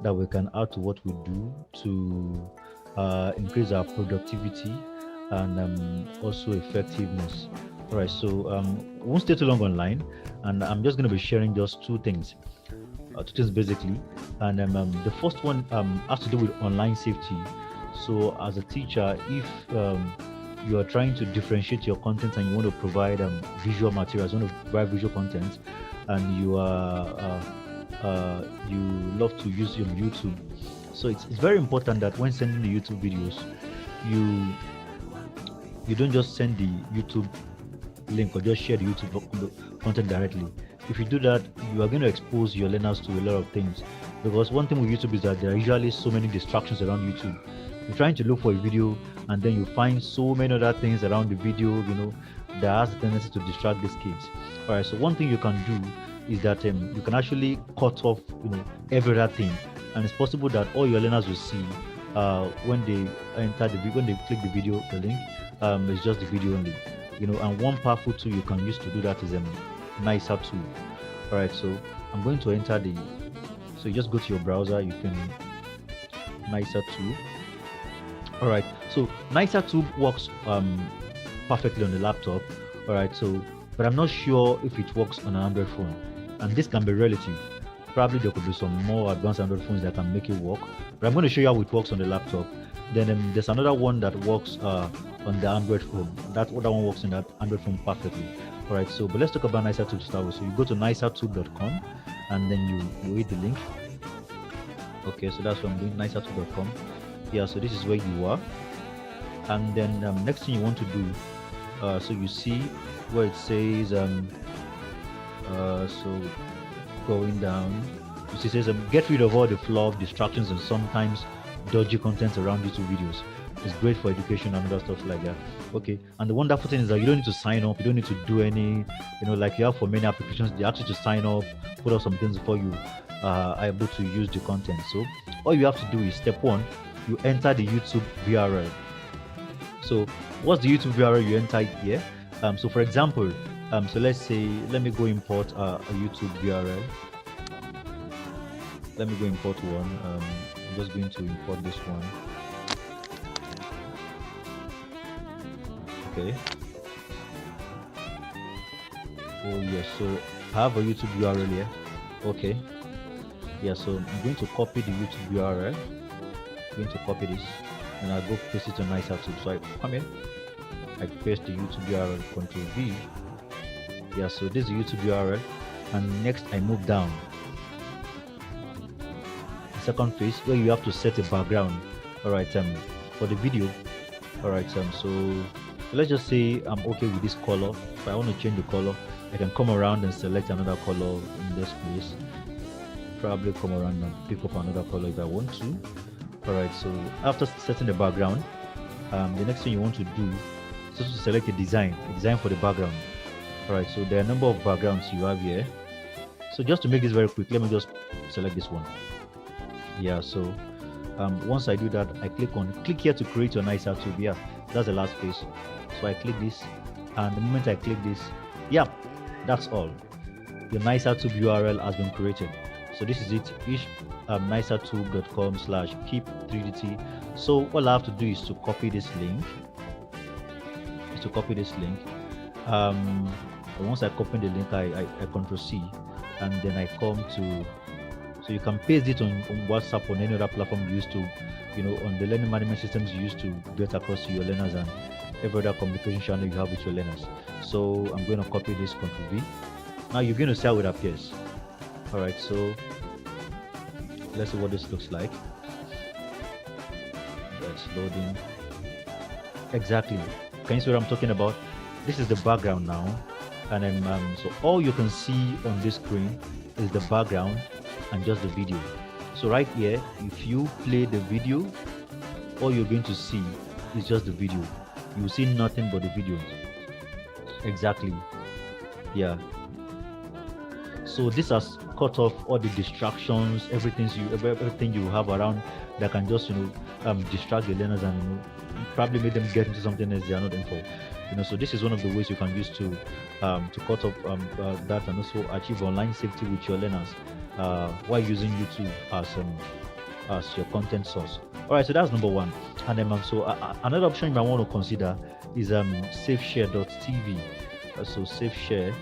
that we can add to what we do to increase our productivity and also effectiveness. All right, so won't stay too long online, and I'm just going to be sharing just two things basically. And the first one has to do with online safety. So, as a teacher, if you are trying to differentiate your content and you want to provide visual materials, you want to provide visual content, and you love to use your YouTube. So it's very important that when sending the YouTube videos, you you don't just send the YouTube link or just share the YouTube content directly. If you do that, you are going to expose your learners to a lot of things. Because one thing with YouTube is that there are usually so many distractions around YouTube. You're trying to look for a video and then you find so many other things around the video, that has the tendency to distract these kids. All right, so one thing you can do is that you can actually cut off, every other thing, and it's possible that all your learners will see when they when they click the video, the link, it's just the video only. And one powerful tool you can use to do that is nicer tool. All right, so I'm going to enter the. So you just go to your browser. You can nicer tool. All right, so nicer tool works perfectly on the laptop. All right, so but I'm not sure if it works on an Android phone, and this can be relative. Probably there could be some more advanced Android phones that can make it work, but I'm going to show you how it works on the laptop. Then there's another one that works on the Android phone. That other one works in that Android phone perfectly. All right, so but let's talk about NicerTube to start with. So you go to nicertube.com and then you hit the link. Okay, so that's what I'm doing, nicertube.com. Yeah, so this is where you are. And then next thing you want to do, so you see where it says, so going down, you see it says, get rid of all the fluff, distractions, and sometimes dodgy content around YouTube videos. It's great for education and other stuff like that. Okay, and the wonderful thing is that you don't need to sign up, you don't need to do any, like you have for many applications, they ask you to sign up, put up some things before you are able to use the content. So all you have to do is step one, you enter the YouTube URL. So what's the YouTube URL you enter here? So for example, so let's say, let me go import a YouTube URL. Let me go import one. I'm just going to import this one. Okay. Oh yes, so I have a YouTube URL here. Okay. Yeah, so I'm going to copy the YouTube URL. I'm going to copy this and I'll go paste it on NicerTube. So I come in, I paste the YouTube URL, Control V. Yeah, so this is the YouTube URL, and next I move down. The second phase where you have to set a background. All right, for the video. All right, so let's just say I'm okay with this color. If I want to change the color, I can come around and select another color in this place. Probably come around and pick up another color if I want to. All right, so after setting the background, the next thing you want to do is to select a design for the background. All right, so there are a number of backgrounds you have here. So just to make this very quick, let me just select this one. Yeah, so once I do that, I click here to create your NicerTube. Yeah, that's the last phase. So I click this, and the moment I click this, yeah, that's all. Your NicerTube URL has been created. So this is it, nicertube.com/keep3dt. So all I have to do is to copy this link. Once I copy the link, I Control C, and then I come to, so you can paste it on WhatsApp, on any other platform you use to, on the learning management systems you use to get across to your learners and every other communication channel you have with your learners. So I'm going to copy this, Control V. Now you're going to see how it appears. All right, so let's see what this looks like. That's loading. Exactly. Can you see what I'm talking about? This is the background now, and so all you can see on this screen is the background and just the video. So right here, if you play the video, all you're going to see is just the video. You see nothing but the video. Exactly. Yeah. So this has cut off all the distractions, everything you have around that can just distract the learners and probably make them get into something else they are not in for. So this is one of the ways you can use to cut off that and also achieve online safety with your learners. while using YouTube as your content source. All right, so that's number one. And then another option you might want to consider is safeshare.tv. So safeshare.